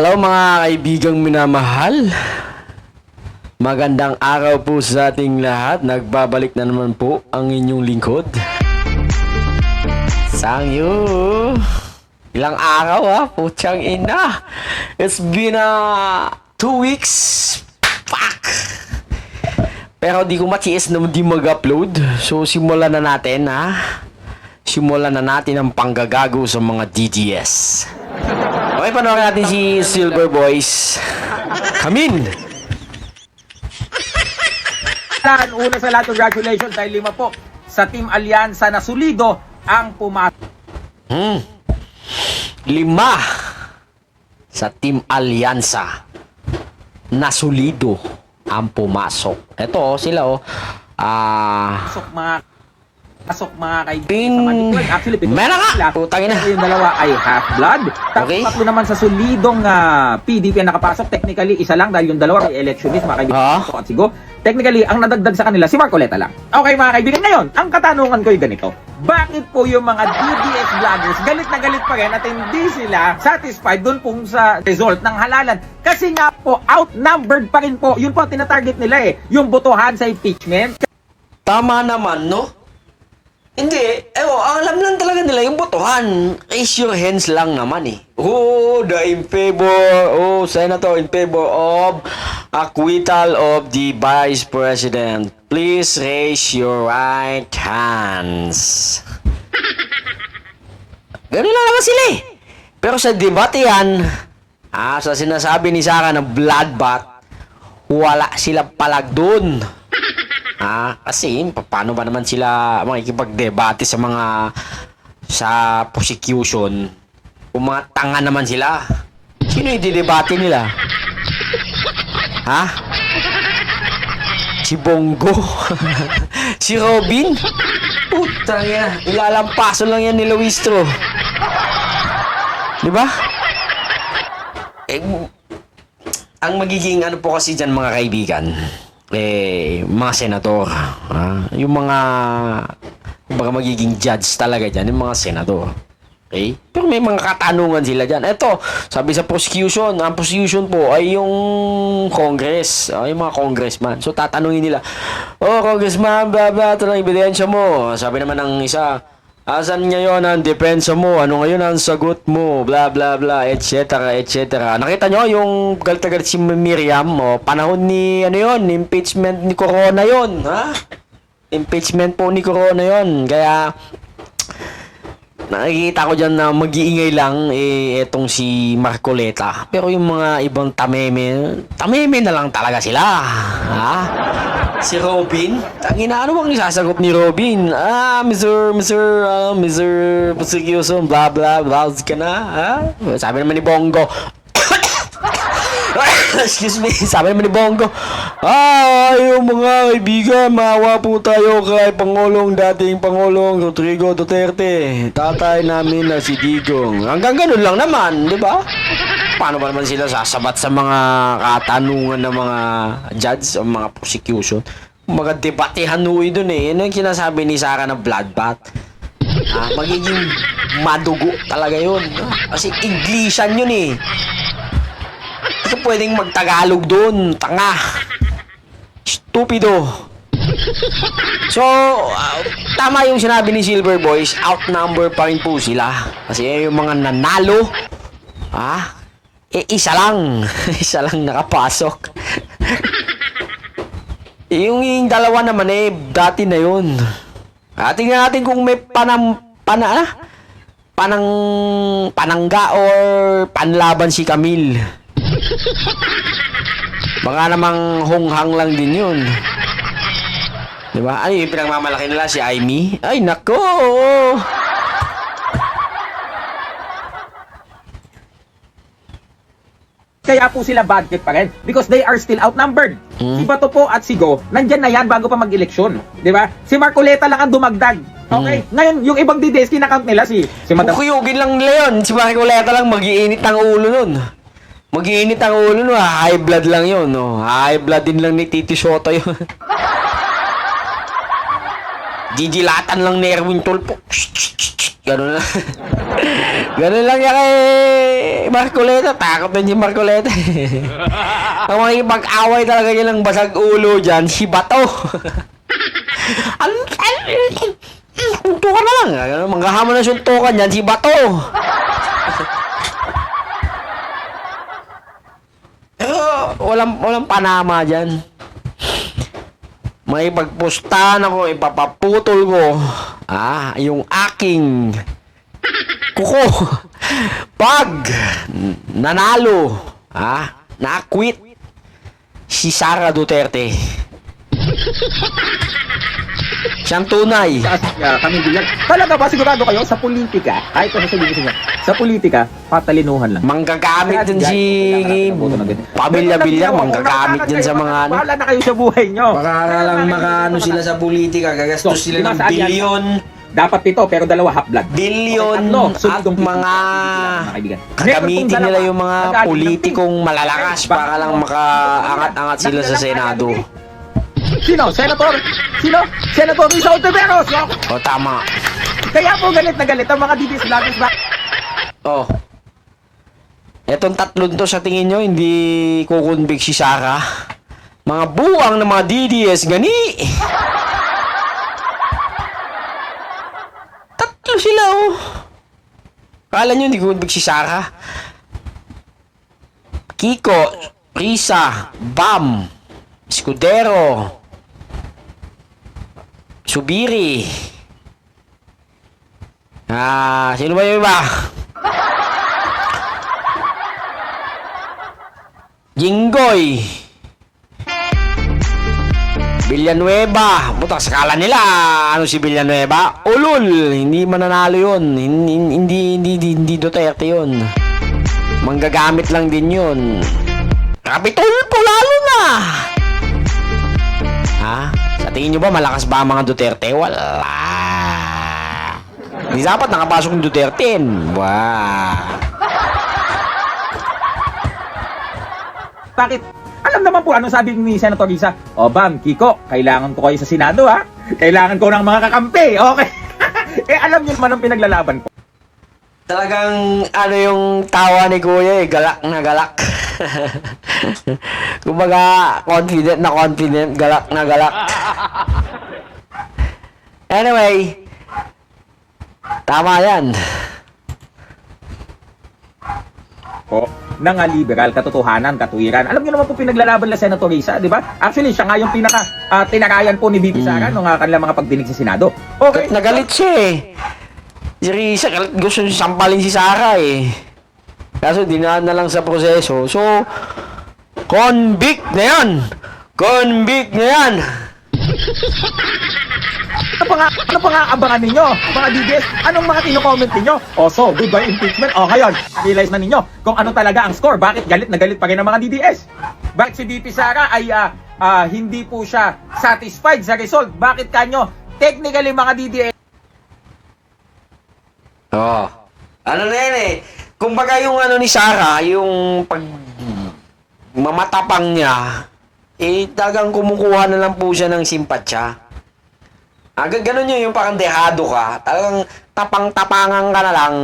Hello mga kaibigang minamahal. Magandang araw po sa ating lahat. Nagbabalik na naman po ang inyong lingkod. Sangyo. Ilang araw ha? Putyang ina. It's been 2 weeks. Fuck. Pero di ko matiis na di mag-upload. So simulan na natin ha. Simulan na natin ang panggagago sa mga DDS. Okay, panoorin natin si Silver Boys. Come in! Una sa lahat, congratulations dahil 5 po sa Team Alyansa na solido ang pumasok. 5 sa Team Alyansa na solido ang pumasok. Ito sila Mga kaibigan Ping! sa Manikwan. Actually, Mera ka! sila. Putang ina. Yung dalawa ay half-blood. Okay. Tatlo naman sa solidong PDP ang nakapasok. Technically, isa lang dahil yung dalawa ay electionist, mga kaibigan. At Sigo. Technically, ang nadagdag sa kanila, si Marcoleta lang. Okay, mga kaibigan. Ngayon, ang katanungan ko ay ganito. Bakit po yung mga DDS vloggers galit na galit pa rin at hindi sila satisfied dun pong sa result ng halalan? Kasi nga po, outnumbered pa rin po. Yun po ang tinatarget nila yung botohan sa impeachment. Tama naman, no? Hindi. Ang alam lang talaga nila yung botohan. Raise your hands lang naman eh. In favor, Senator in favor of acquittal of the Vice President. Please raise your right hands. Ganun lang naman sila eh. Pero sa debate yan, sa sinasabi ni Sara na bloodbath, wala sila palag dun. Kasi paano ba naman sila makikipagdebate sa prosecution kung mga tanga naman sila? Sino yung didebate nila? Si Bongo? Si Robin? Putang ina, ilalampaso lang yan ni Luistro. Diba? Ang magiging po kasi dyan mga kaibigan, mga senador, yung mga baka magiging judge talaga dyan, yung mga senador. Okay? Pero may mga katanungan sila dyan. Ito, sabi sa prosecution, ang prosecution po ay yung Congress, yung mga congressman. So, tatanungin nila, congressman, blah, blah, ito lang ebidensya mo. Sabi naman ng isa, asan ngayon ang depensa mo? Ano ngayon ang sagot mo? Blah, blah, blah, etc., etc. Nakita nyo yung galit-galit si Miriam, panahon ni, impeachment ni Corona yon, Impeachment po ni Corona yon. Kaya, nakikita ko dyan na mag-iingay lang, etong si Marcoleta. Pero yung mga ibang tameme na lang talaga sila. Si Robin? Tangina, ano bang isasagot ni Robin? Mr. Prosecution, blah, blah, blah, ka na, Sabi naman ni Bongo. Excuse me, sabi naman ni Bongo, yung mga kaibigan, maawa po tayo kay dating Pangulong Rodrigo Duterte. Tatay namin na si Digong. Hanggang ganun lang naman, di ba? Paano ba naman sila sasabat sa mga katanungan ng mga judge o mga prosecution? Mga debatehan nuwi dun eh. Ano yung sinasabi ni Sara na bloodbath? Magiging madugo talaga yun. Kasi Englishan yun eh. Hindi ka pwedeng magtagalog dun. Tanga. Stupido. So, tama yung sinabi ni Silver Boys, outnumber pa rin po sila. Kasi yung mga nanalo, isa lang. Isa lang nakapasok. yung dalawa naman dati na yun. Tingnan natin kung may panangga or panlaban si Camille. Baka namang hunghang lang din yun. Diba? Ano yung pinagmamalaki nila? Si Aimee? Ay, nako! Kaya po sila bad trip pa rin because they are still outnumbered. Si Bato po at si Go, nandyan na yan bago pa mag-eleksyon. Di ba? Si Marcoleta lang ang dumagdag. Okay? Ngayon, yung ibang DDS, kinakount nila si Madam. Kukuyugin lang nila yun. Si Marcoleta lang mag-iinit ang ulo nun. Mag-iinit ang ulo nun. High blood lang yun. High blood din lang ni Titi Soto yun. Didilatan lang ni Erwin Tulfo. Ganun lang. Ganun lang yan kay Marcoleta. Takot na si Marcoleta. Ang makikipag-away talaga niya ng basag ulo dyan, si Bato. Suntukan na lang. Manggahamon na suntukan dyan, si Bato. Walang panama dyan. May pagpustahan ako, ipapaputol ko. Yung aking kuko. Pag nanalo, na-quit si Sara Duterte. Siyang tunay. Kami bilang. Talaga ba sigurado kayo sa politika? Kahit kung sasabihin ko sa inyo, sa politika, patalinuhan lang. Manggagamit din si Pamilya Villar, manggagamit din sa mga ano. Bahala na kayo sa buhay nyo. Baka lang makaano sila sa politika, gagastos sila ng bilyon. Dapat ito, pero dalawa half-blood. Bilyon at mga gagamitin nila yung mga politikong malalakas para lang makaangat-angat sila sa Senado. Sino? Senator? Sino? Senator Risa Ontiveros! O, tama. Kaya po galit na galit ang mga DDS vloggers ba? Oh. Etong tatlong to sa tingin nyo, hindi kukonvict si Sara. Mga buwang ng mga DDS, gani! Tatlo sila, oh. Kala nyo hindi kukonvict si Sara? Kiko, Risa, Bam, Escudero, Subiri. Sino ba yung iba? Jinggoy. Villanueva. Buta, sakala nila. Ano si Villanueva? Ulul. Hindi mananalo yun. Hindi Duterte yun. Manggagamit lang din yun. Kapitulpo lalo na. Sa tingin nyo ba malakas ba ang mga Duterte? Wala. Hindi dapat nakapasok ng Duterte. Bakit? Alam naman po anong sabi ni Senator Risa. O Bam, Kiko, kailangan ko kayo sa Senado ha. Kailangan ko ng mga kakampi. Okay. Alam niyo naman ang pinaglalaban ko. Talagang ano yung tawa ni Kuya galak na galak. Kumbaga, confident na confident, galak na galak. Anyway, tama yan. Ng liberal, katotohanan, katuwiran. Alam niyo naman po pinaglalaban la Senator Risa, di ba? Actually, siya nga yung pinaka tinakayan po ni BP Sara nung kanilang mga pagdinig sa Senado. Okay. Nagalit siya eh. Si Risa, gusto niya sampalin si Sara eh. Kaso dinaan na lang sa proseso. So, convict na yan! Convict na yan! Ano pa nga abangan ninyo, mga DDS? Anong mga kino-comment ninyo? So, good by impeachment. Ngayon, realize na ninyo kung ano talaga ang score. Bakit galit na galit pa rin ang mga DDS? Bakit si BP Sara ay hindi po siya satisfied sa result? Bakit kanyo? Technically, mga DDS, ano na yan eh. Kumbaga yung ano ni Sara, yung pag mamatapang niya, talagang kumukuha na lang po siya ng simpatsya. Ganun yun, yung parang dehado ka, talagang tapang-tapangan ka na lang,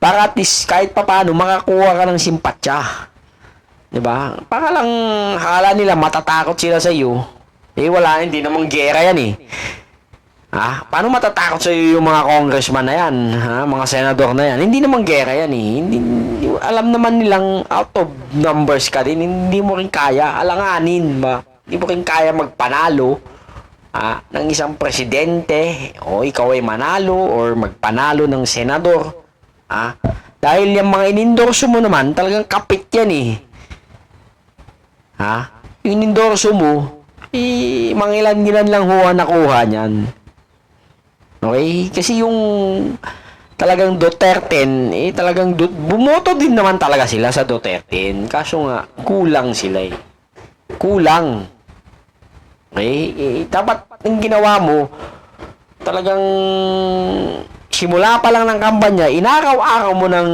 para at least kahit papaano makakuha ka ng simpatsya. Diba? Para lang akala nila matatakot sila sa iyo. Wala, hindi namang gera yan eh. Paano matatakot sa iyo yung mga congressman na yan? Mga senador na yan? Hindi naman gera yan eh. Hindi, alam naman nilang out of numbers ka din. Hindi mo rin kaya. Alanganin ba? Hindi mo rin kaya magpanalo ng isang presidente o ikaw ay manalo or magpanalo ng senador. Dahil yung mga inendorso mo naman, talagang kapit yan eh. Yung inendorso mo, mga ilan-ilan lang huwa nakuha niyan. Okay? Kasi yung talagang Duterte, talagang bumoto din naman talaga sila sa Duterte. Kaso nga, kulang sila eh. Kulang. Okay? Dapat ang ginawa mo, talagang simula pa lang ng kampanya, inaraw-araw mo ng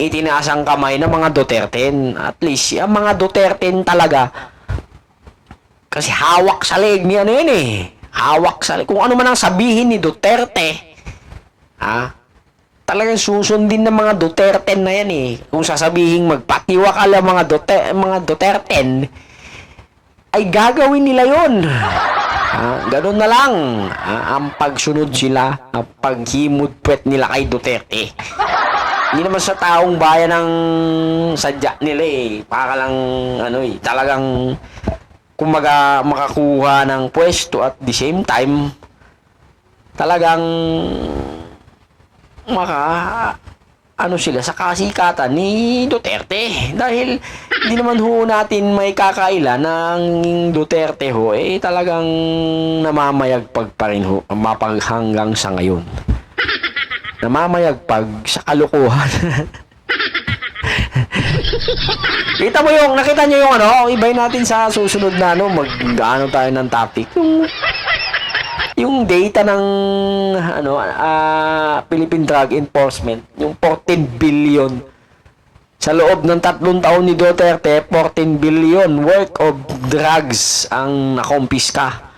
itinaas ang kamay ng mga Duterte. At least, ang mga Duterte talaga, kasi hawak sa leg ni ano yun eh. Hawak sa kung ano man ang sabihin ni Duterte. Talagang susundin ng mga Duterte na yan eh. Kung sasabihin magpatiwakal ang mga Duterte, ay gagawin nila yun. Ganun na lang. Ang pagsunod sila, ang paghimudpwet nila kay Duterte. Hindi naman sa taong bayan ang sadya nila eh. Para lang, talagang kumaga makakuha ng pwesto at the same time, talagang sila sa kasikatan ni Duterte. Dahil hindi naman ho natin may kakaila ng Duterte ho, talagang namamayagpag pa rin ho, hanggang sa ngayon. Namamayagpag sa kalukuhan. Nakita nyo yung ibay natin sa susunod na tayo ng topic. Yung data ng Philippine Drug Enforcement, yung 14 billion sa loob ng 3 taon ni Duterte, 14 billion worth of drugs ang nakumpiska.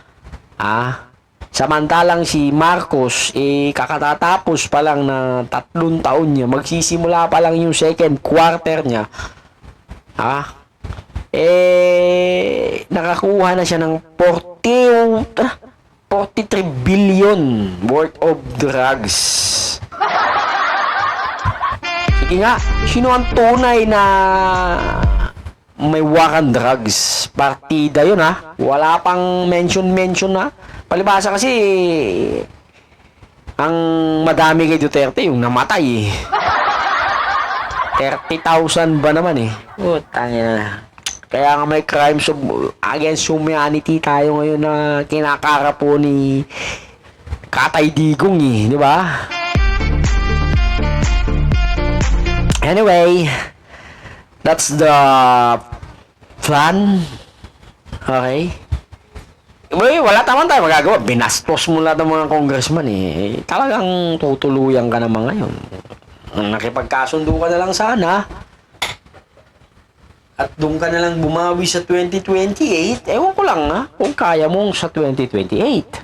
Samantalang si Marcos, kakatatapos pa lang na 3 taon niya, magsisimula pa lang yung second quarter niya, nakakuha na siya ng 43 billion worth of drugs. Sige nga, sino ang tunay na may war on drugs? Partida yun Wala pang mention Palibasa kasi ang madami kay Duterte yung namatay 30,000 ba naman Tangina na. Kaya nga may crimes against humanity tayo ngayon na kinakara po ni Katay Digong di ba? Anyway, that's the plan. Okay? Wala naman tayo magagawa. Binastos mo lahat ng mga congressman Talagang tutuluyan ka naman ngayon. Nakipagkasundo ka na lang sana. At doon ka na lang bumawi sa 2028. Ewan ko lang kung kaya mong sa 2028.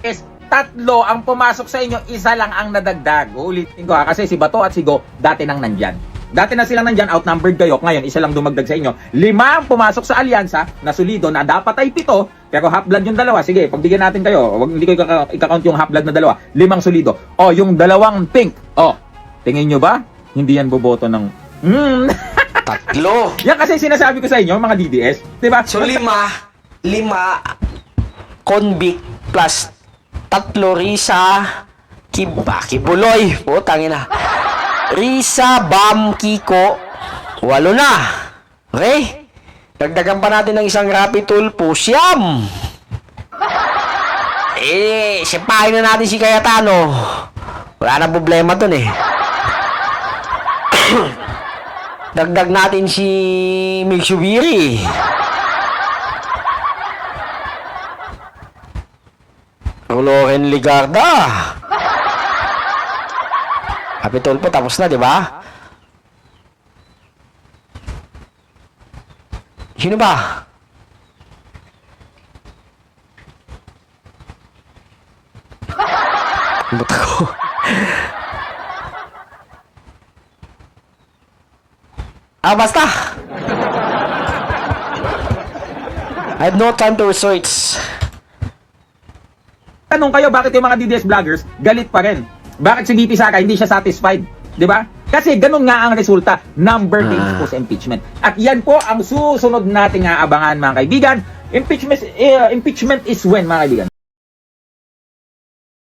Is 3 ang pumasok sa inyo, 1 lang ang nadagdag. Ulitin ko kasi si Bato at si Go dati nang nandyan. Dati na silang nandyan, outnumbered kayo. Ngayon, 1 lang dumagdag sa inyo. 5 ang pumasok sa alyansa na solido na dapat ay 7. Pero half-blood yung 2. Sige, pagbigyan natin kayo. Hindi ko ika-count yung half-blood na 2. 5 solido. Yung 2 pink. Tingin nyo ba? Hindi yan boboto ng... 3. Yan kasi sinasabi ko sa inyo, mga DDS. Diba? So 5 convict plus 3 Risa Kibuloy. Tangina. Risa, Bam, Kiko, 8 na. Okay? Dagdagan pa natin ng 1 Rapi Tulpo, 9. Sipahin na natin si Cayetano. Wala na problema dun Dagdag natin si Migsubiri. Loren Ligarda. Rapi Tulpo tapos na, di ba? Sino ba? Buta ko. Basta. I have no time to research. Tanong kayo, bakit yung mga DDS vloggers galit pa rin? Bakit si VP Saka hindi siya satisfied? Di ba? Kasi ganun nga ang resulta, number games po sa impeachment. At yan po ang susunod nating aabangan, mga kaibigan. Impeachment is when, mga kaibigan?